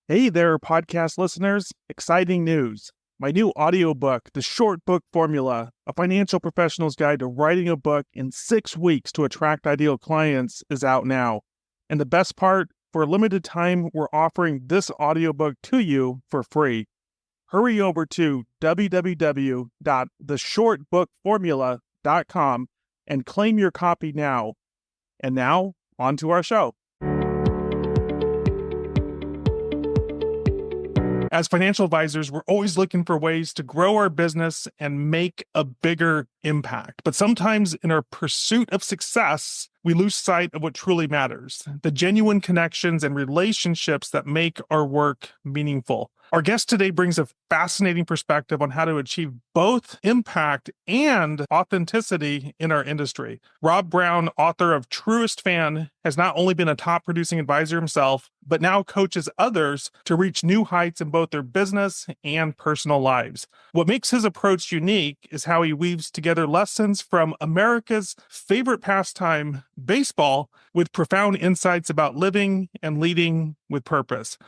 Hey there, podcast listeners. Exciting news. My new audiobook, The Short Book Formula, A Financial Professional's Guide to Writing a Book in 6 Weeks to Attract Ideal Clients, is out now. And the best part, for a limited time, we're offering this audiobook to you for free. Hurry over to www.theshortbookformula.com and claim your copy now. And now, on to our show. As financial advisors, we're always looking for ways to grow our business and make a bigger impact. But sometimes in our pursuit of success, we lose sight of what truly matters, the genuine connections and relationships that make our work meaningful. Our guest today brings a fascinating perspective on how to achieve both impact and authenticity in our industry. Rob Brown, author of Truest Fan, has not only been a top producing advisor himself, but now coaches others to reach new heights in both their business and personal lives. What makes his approach unique is how he weaves together lessons from America's favorite pastime, baseball, with profound insights about living and leading with purpose.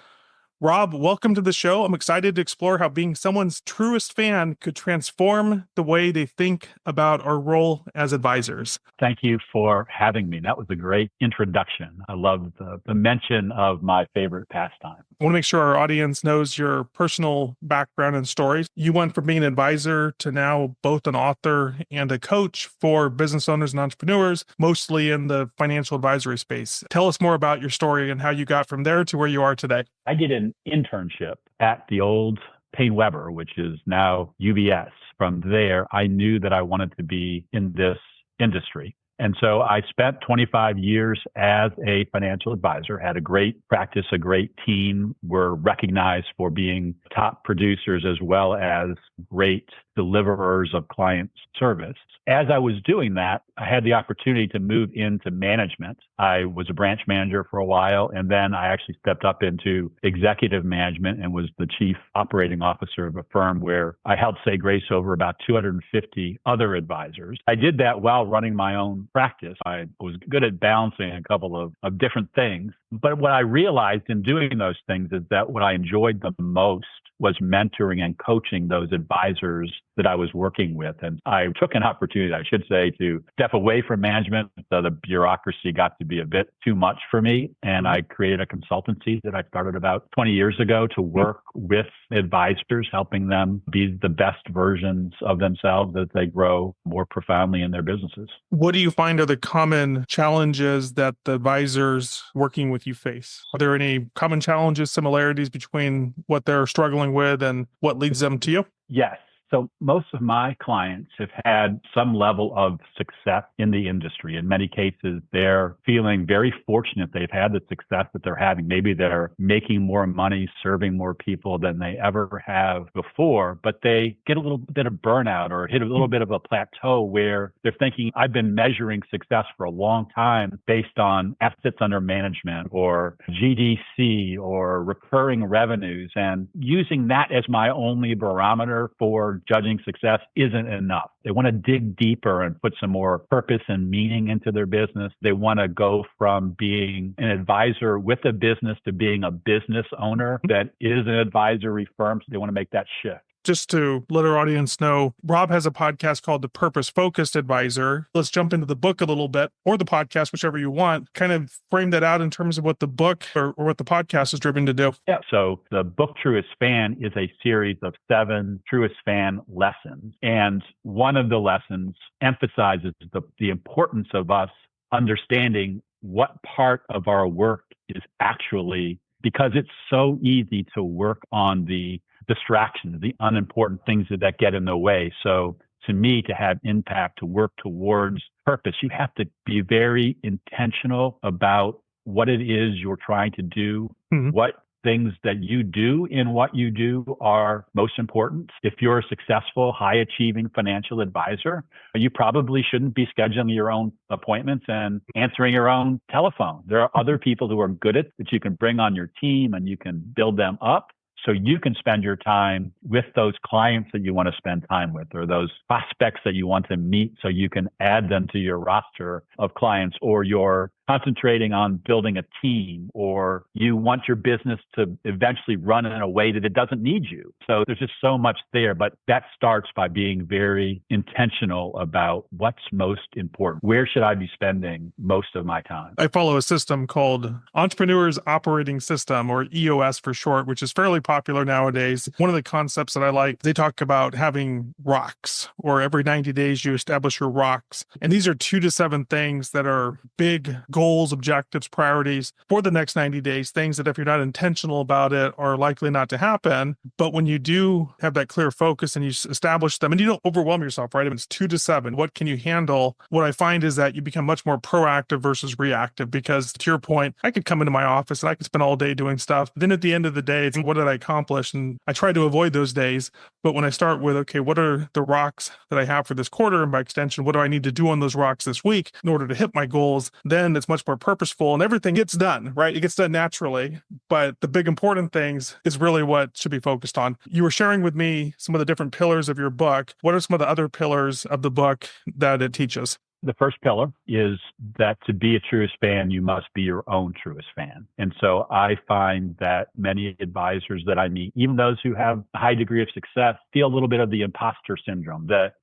Rob, welcome to the show. I'm excited to explore how being someone's truest fan could transform the way they think about our role as advisors. Thank you for having me. That was a great introduction. I love the mention of my favorite pastime. I want to make sure our audience knows your personal background and stories. You went from being an advisor to now both an author and a coach for business owners and entrepreneurs, mostly in the financial advisory space. Tell us more about your story and how you got from there to where you are today. I did an internship at the old Payne Weber, which is now UBS. From there, I knew that I wanted to be in this industry. And so I spent 25 years as a financial advisor, had a great practice, a great team, were recognized for being top producers as well as great deliverers of client service. As I was doing that, I had the opportunity to move into management. I was a branch manager for a while, and then I actually stepped up into executive management and was the chief operating officer of a firm where I held say grace over about 250 other advisors. I did that while running my own practice. I was good at balancing a couple of different things. But what I realized in doing those things is that what I enjoyed the most was mentoring and coaching those advisors that I was working with. And I took an opportunity, I should say, to step away from management. So the bureaucracy got to be a bit too much for me. And I created a consultancy that I started about 20 years ago to work with advisors, helping them be the best versions of themselves as they grow more profoundly in their businesses. What do you find are the common challenges that the advisors working with you face? Are there any common challenges, similarities between what they're struggling with and what leads them to you? Yes. So most of my clients have had some level of success in the industry. In many cases, they're feeling very fortunate they've had the success that they're having. Maybe they're making more money, serving more people than they ever have before, but they get a little bit of burnout or hit a little bit of a plateau where they're thinking, I've been measuring success for a long time based on assets under management or GDC or recurring revenues, and using that as my only barometer for judging success isn't enough. They want to dig deeper and put some more purpose and meaning into their business. They want to go from being an advisor with a business to being a business owner that is an advisory firm. So they want to make that shift. Just to let our audience know, Rob has a podcast called The Purpose-Focused Advisor. Let's jump into the book a little bit, or the podcast, whichever you want. Kind of frame that out in terms of what the book or what the podcast is driven to do. Yeah. So the book Truest Fan is a series of 7 Truest Fan lessons. And one of the lessons emphasizes the importance of us understanding what part of our work is actually, because it's so easy to work on the distractions, the unimportant things that get in the way. So to me, to have impact, to work towards purpose, you have to be very intentional about what it is you're trying to do, what things that you do in what you do are most important. If you're a successful, high-achieving financial advisor, you probably shouldn't be scheduling your own appointments and answering your own telephone. There are other people who are good at it that you can bring on your team and you can build them up. So you can spend your time with those clients that you want to spend time with, or those prospects that you want to meet, so you can add them to your roster of clients, or your concentrating on building a team, or you want your business to eventually run in a way that it doesn't need you. So there's just so much there, but that starts by being very intentional about what's most important. Where should I be spending most of my time? I follow a system called Entrepreneur's Operating System, or EOS for short, which is fairly popular nowadays. One of the concepts that I like, they talk about having rocks, or every 90 days you establish your rocks. And these are 2 to 7 things that are big goals, objectives, priorities for the next 90 days, things that if you're not intentional about it are likely not to happen. But when you do have that clear focus and you establish them and you don't overwhelm yourself, right? If it's 2 to 7, what can you handle? What I find is that you become much more proactive versus reactive, because to your point, I could come into my office and I could spend all day doing stuff. Then at the end of the day, it's what did I accomplish? And I try to avoid those days. But when I start with, okay, what are the rocks that I have for this quarter? And by extension, what do I need to do on those rocks this week in order to hit my goals? Then it's much more purposeful and everything gets done, right? It gets done naturally. But the big important things is really what should be focused on. You were sharing with me some of the different pillars of your book. What are some of the other pillars of the book that it teaches? The first pillar is that to be a truest fan, you must be your own truest fan. And so I find that many advisors that I meet, even those who have a high degree of success, feel a little bit of the imposter syndrome, that,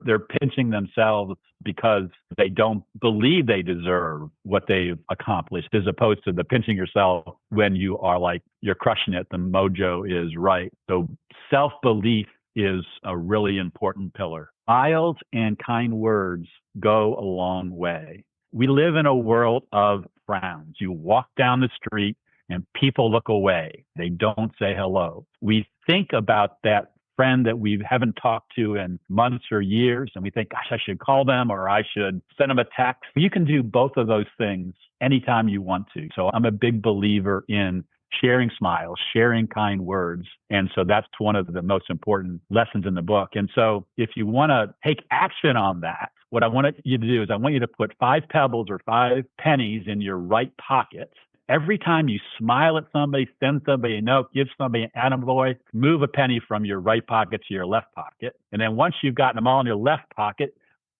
they're pinching themselves because they don't believe they deserve what they've accomplished, as opposed to the pinching yourself when you are like, you're crushing it, the mojo is right. So self-belief is a really important pillar. Mild and kind words go a long way. We live in a world of frowns. You walk down the street and people look away. They don't say hello. We think about that friend that we haven't talked to in months or years, and we think, gosh, I should call them or I should send them a text. You can do both of those things anytime you want to. So I'm a big believer in sharing smiles, sharing kind words. And so that's one of the most important lessons in the book. And so if you want to take action on that, what I want you to do is I want you to put 5 pebbles or 5 pennies in your right pocket. Every time you smile at somebody, send somebody a note, give somebody an attaboy, move a penny from your right pocket to your left pocket. And then once you've gotten them all in your left pocket,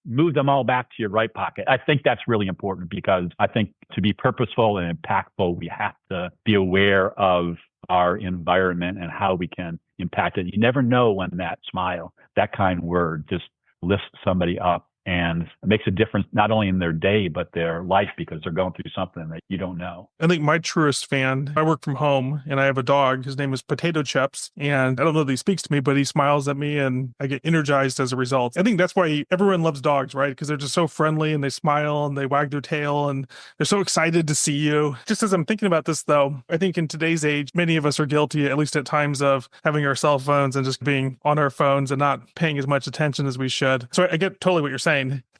move them all back to your right pocket. I think that's really important, because I think to be purposeful and impactful, we have to be aware of our environment and how we can impact it. You never know when that smile, that kind word just lifts somebody up and it makes a difference not only in their day, but their life, because they're going through something that you don't know. I think my truest fan, I work from home and I have a dog. His name is Potato Chips. And I don't know that he speaks to me, but he smiles at me and I get energized as a result. I think that's why everyone loves dogs, right? Because they're just so friendly and they smile and they wag their tail and they're so excited to see you. Just as I'm thinking about this, though, I think in today's age, many of us are guilty, at least at times, of having our cell phones and just being on our phones and not paying as much attention as we should. So I get totally what you're saying.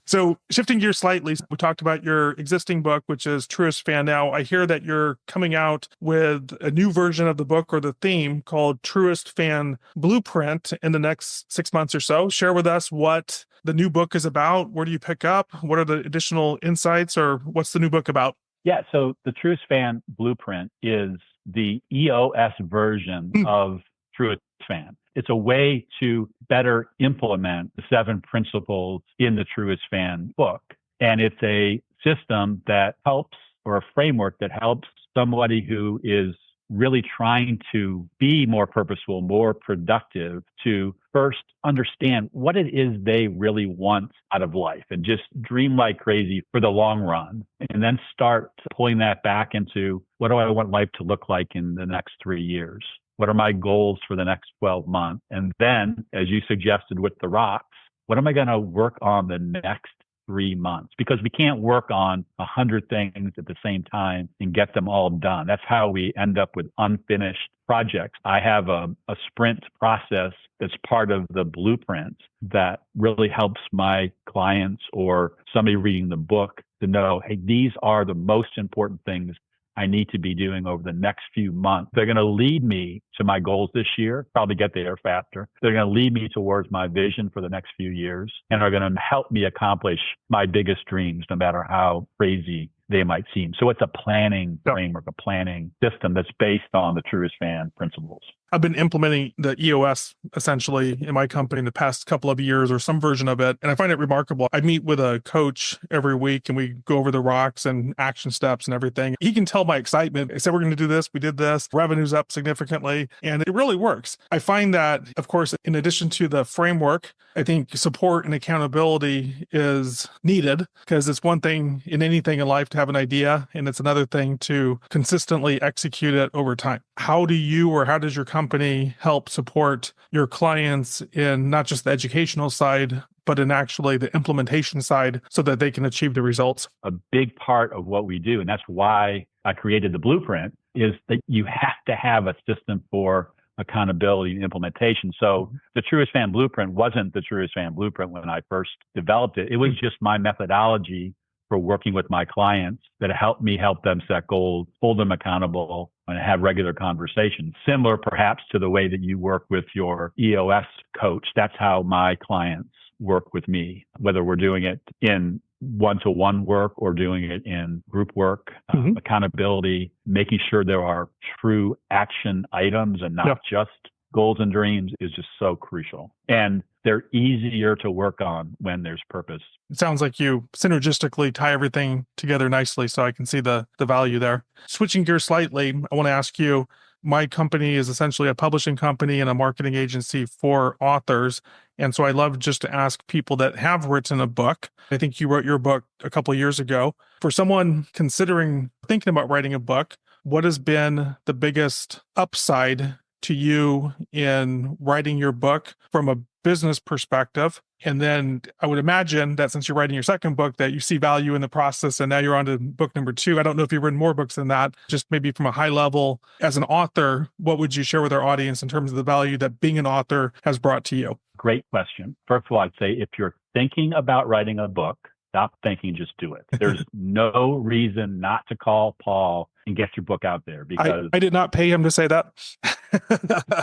So shifting gears slightly, we talked about your existing book, which is Truest Fan. Now, I hear that you're coming out with a new version of the book or the theme called Truest Fan Blueprint in the next 6 months or so. Share with us what the new book is about. Where do you pick up? What are the additional insights, or what's the new book about? Yeah, so the Truest Fan Blueprint is the EOS version of Truest Fan. It's a way to better implement the 7 principles in the Truest Fan book. And it's a system that helps, or a framework that helps somebody who is really trying to be more purposeful, more productive, to first understand what it is they really want out of life and just dream like crazy for the long run. And then start pulling that back into, what do I want life to look like in the next 3 years? What are my goals for the next 12 months? And then, as you suggested with the rocks, what am I going to work on the next 3 months? Because we can't work on 100 things at the same time and get them all done. That's how we end up with unfinished projects. I have a sprint process that's part of the blueprint that really helps my clients or somebody reading the book to know, hey, these are the most important things I need to be doing over the next few months. They're going to lead me to my goals this year, probably get there faster. They're going to lead me towards my vision for the next few years and are going to help me accomplish my biggest dreams, no matter how crazy they might seem. So it's a planning framework, a planning system that's based on the Truest Fan principles. I've been implementing the EOS essentially in my company in the past couple of years, or some version of it. And I find it remarkable. I meet with a coach every week and we go over the rocks and action steps and everything. He can tell my excitement. I said, we're going to do this. We did this. Revenue's up significantly. And it really works. I find that, of course, in addition to the framework, I think support and accountability is needed, because it's one thing in anything in life to have an idea, and it's another thing to consistently execute it over time. How do you, or how does your company help support your clients in not just the educational side, but in actually the implementation side so that they can achieve the results? A big part of what we do, and that's why I created the blueprint, is that you have to have a system for accountability and implementation. So the Truest Fan Blueprint wasn't the Truest Fan Blueprint when I first developed it. It was just my methodology for working with my clients that helped me help them set goals, hold them accountable, and have regular conversations. Similar perhaps to the way that you work with your EOS coach. That's how my clients work with me, whether we're doing it in one-to-one work or doing it in group work, accountability, making sure there are true action items and not just goals and dreams is just so crucial. And they're easier to work on when there's purpose. It sounds like you synergistically tie everything together nicely, so I can see the value there. Switching gears slightly, I want to ask you, my company is essentially a publishing company and a marketing agency for authors. And so I love just to ask people that have written a book. I think you wrote your book a couple of years ago. For someone thinking about writing a book, what has been the biggest upside to you in writing your book from a business perspective? And then I would imagine that since you're writing your second book, that you see value in the process, and now you're on to book number 2. I don't know if you've written more books than that. Just maybe from a high level, as an author, what would you share with our audience in terms of the value that being an author has brought to you? Great question. First of all, I'd say if you're thinking about writing a book, stop thinking, just do it. There's no reason not to call Paul and get your book out there, because I did not pay him to say that.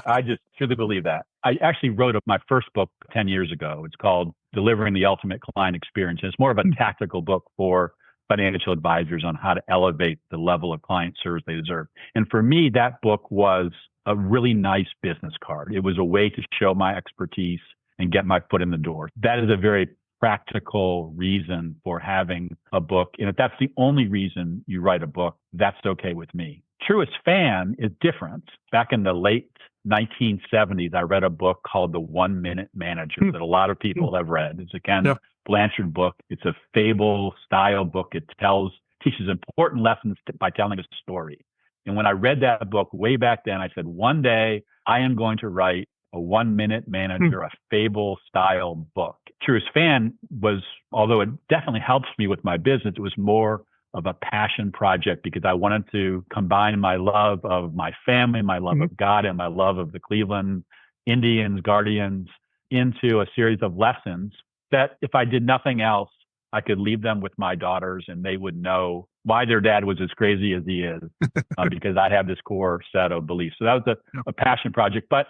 I just truly believe that. I actually wrote my first book 10 years ago. It's called Delivering the Ultimate Client Experience. It's more of a tactical book for financial advisors on how to elevate the level of client service they deserve. And for me, that book was a really nice business card. It was a way to show my expertise and get my foot in the door. That is a very practical reason for having a book. And if that's the only reason you write a book, that's okay with me. Truest Fan is different. Back in the late 1970s, I read a book called The 1 Minute Manager that a lot of people have read. It's a Ken Blanchard book. It's a fable style book. It teaches important lessons by telling a story. And when I read that book way back then, I said, one day I am going to write a 1 Minute Manager, a fable style book. Truest Fan was, although it definitely helps me with my business, it was more of a passion project because I wanted to combine my love of my family, my love of God, and my love of the Cleveland Indians, Guardians into a series of lessons that if I did nothing else, I could leave them with my daughters and they would know why their dad was as crazy as he is because I have this core set of beliefs. So that was a passion project. But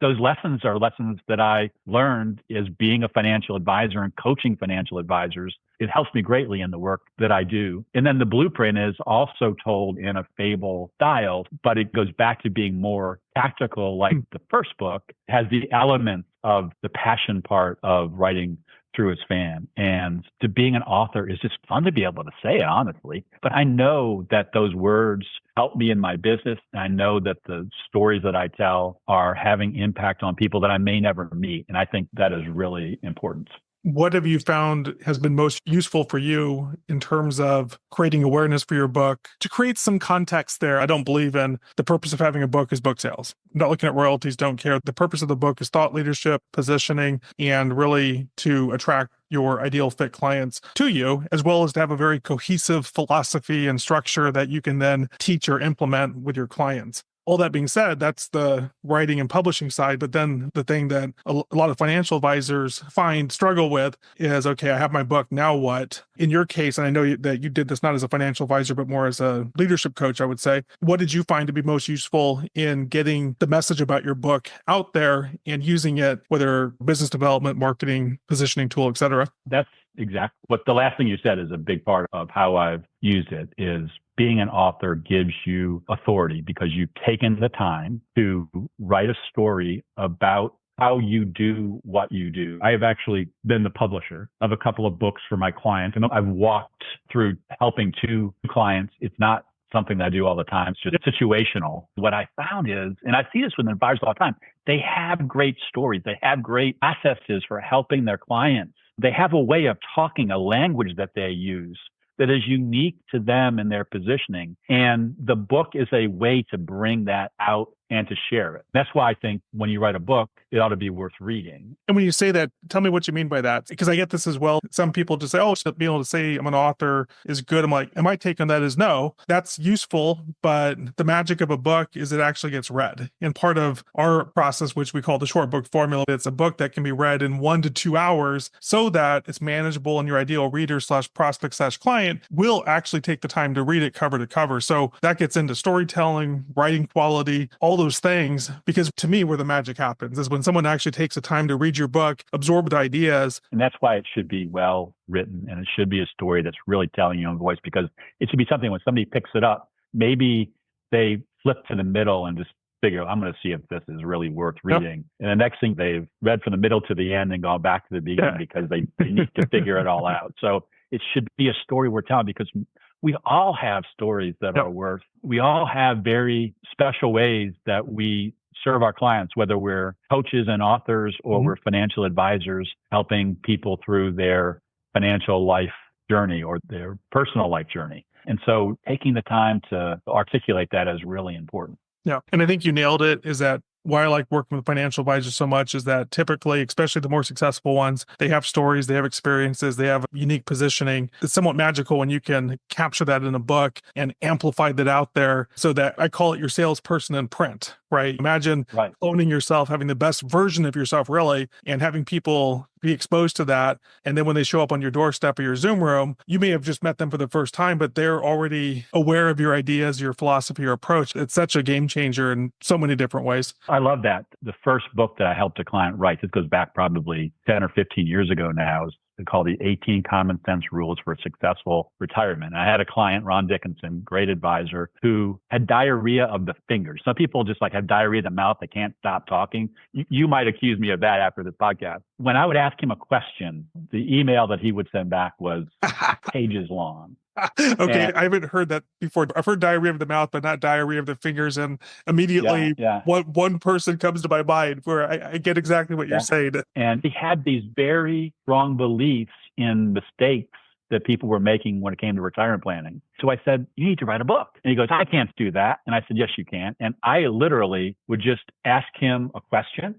those lessons are lessons that I learned as being a financial advisor and coaching financial advisors. It helps me greatly in the work that I do. And then the blueprint is also told in a fable style, but it goes back to being more tactical like the first book. It has the elements of the passion part of writing Truest Fan. And to being an author is just fun to be able to say it, honestly. But I know that those words help me in my business. And I know that the stories that I tell are having impact on people that I may never meet. And I think that is really important. What have you found has been most useful for you in terms of creating awareness for your book? To create some context there, I don't believe in the purpose of having a book is book sales. I'm not looking at royalties, don't care. The purpose of the book is thought leadership, positioning, and really to attract your ideal fit clients to you, as well as to have a very cohesive philosophy and structure that you can then teach or implement with your clients. All that being said, that's the writing and publishing side. But then the thing that a lot of financial advisors struggle with is, okay, I have my book. Now what? In your case, and I know that you did this not as a financial advisor, but more as a leadership coach, I would say, what did you find to be most useful in getting the message about your book out there and using it, whether business development, marketing, positioning tool, et cetera? That's exactly what the last thing you said is a big part of how I've used it is being an author gives you authority because you've taken the time to write a story about how you do what you do. I have actually been the publisher of a couple of books for my clients, and I've walked through helping two clients. It's not something that I do all the time. It's just situational. What I found is, and I see this with advisors all the time, they have great stories. They have great processes for helping their clients. They have a way of talking, a language that they use that is unique to them and their positioning. And the book is a way to bring that out and to share it. That's why I think when you write a book, it ought to be worth reading. And when you say that, tell me what you mean by that. Because I get this as well. Some people just say, oh, being able to say I'm an author is good. I'm like, and my take on that is no, that's useful. But the magic of a book is it actually gets read. And part of our process, which we call the short book formula, it's a book that can be read in 1 to 2 hours so that it's manageable and your ideal reader / prospect / client will actually take the time to read it cover to cover. So that gets into storytelling, writing quality, all those things, because to me, where the magic happens is when someone actually takes the time to read your book, absorb the ideas. And that's why it should be well written. And it should be a story that's really telling your own voice, because it should be something when somebody picks it up, maybe they flip to the middle and just figure, I'm going to see if this is really worth reading. Yep. And the next thing they've read from the middle to the end and gone back to the beginning because they need to figure it all out. So it should be a story we're telling because we all have stories that are worth. We all have very special ways that we serve our clients, whether we're coaches and authors or we're financial advisors helping people through their financial life journey or their personal life journey. And so taking the time to articulate that is really important. Yeah. And I think you nailed it, is that why I like working with financial advisors so much is that typically, especially the more successful ones, they have stories, they have experiences, they have unique positioning. It's somewhat magical when you can capture that in a book and amplify that out there so that I call it your salesperson in print, right? Imagine owning yourself, having the best version of yourself, really, and having people be exposed to that. And then when they show up on your doorstep or your Zoom room, you may have just met them for the first time, but they're already aware of your ideas, your philosophy, your approach. It's such a game changer in so many different ways. I love that. The first book that I helped a client write, this goes back probably 10 or 15 years ago now, is called the 18 Common Sense Rules for a Successful Retirement. I had a client, Ron Dickinson, great advisor, who had diarrhea of the fingers. Some people just like have diarrhea of the mouth. They can't stop talking. You might accuse me of that after this podcast. When I would ask him a question, the email that he would send back was pages long. Okay, I haven't heard that before. I've heard diarrhea of the mouth, but not diarrhea of the fingers. And immediately, one person comes to my mind where I get exactly what you're saying. And he had these very strong beliefs in mistakes that people were making when it came to retirement planning. So I said, you need to write a book. And he goes, I can't do that. And I said, yes, you can. And I literally would just ask him a question,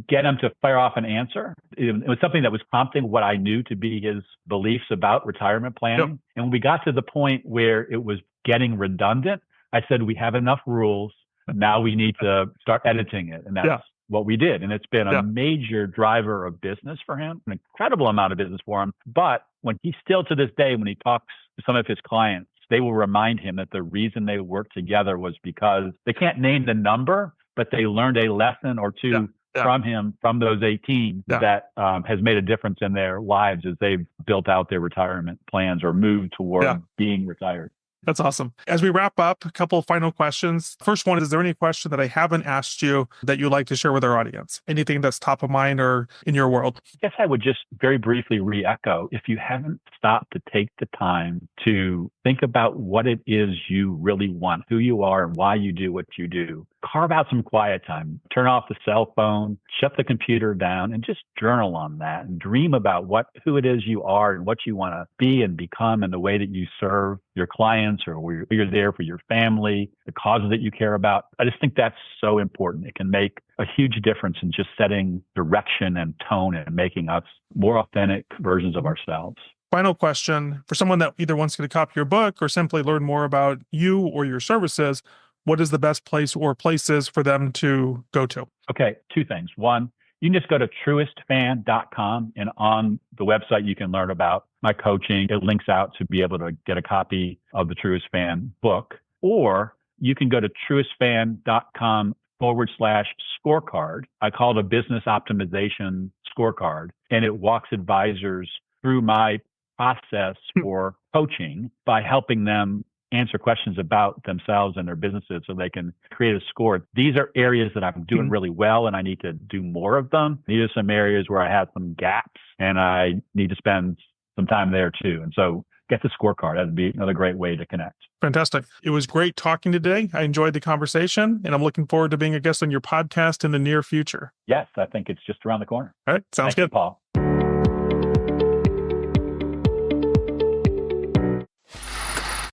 get him to fire off an answer. It was something that was prompting what I knew to be his beliefs about retirement planning. Yep. And when we got to the point where it was getting redundant, I said, we have enough rules. Now we need to start editing it. And that's what we did. And it's been a major driver of business for him, an incredible amount of business for him. But when he still to this day, when he talks to some of his clients, they will remind him that the reason they worked together was because they can't name the number, but they learned a lesson or two from him, from those 18 that has made a difference in their lives as they've built out their retirement plans or moved toward being retired. That's awesome. As we wrap up, a couple of final questions. First one, is there any question that I haven't asked you that you'd like to share with our audience? Anything that's top of mind or in your world? I guess I would just very briefly re-echo, if you haven't stopped to take the time to think about what it is you really want, who you are and why you do what you do, carve out some quiet time, turn off the cell phone, shut the computer down, and just journal on that and dream about who it is you are and what you want to be and become and the way that you serve your clients or where you're there for your family, the causes that you care about. I just think that's so important. It can make a huge difference in just setting direction and tone and making us more authentic versions of ourselves. Final question for someone that either wants to copy your book or simply learn more about you or your services. what is the best place or places for them to go to? Okay, two things. One, you can just go to truestfan.com, and on the website, you can learn about my coaching. It links out to be able to get a copy of the Truest Fan book, or you can go to truestfan.com/scorecard. I call it a business optimization scorecard, and it walks advisors through my process for coaching by helping them answer questions about themselves and their businesses so they can create a score. These are areas that I'm doing really well and I need to do more of them. These are some areas where I have some gaps and I need to spend some time there too. And so get the scorecard. That'd be another great way to connect. Fantastic. It was great talking today. I enjoyed the conversation and I'm looking forward to being a guest on your podcast in the near future. Yes, I think it's just around the corner. All right. Sounds good. Thank you, Paul.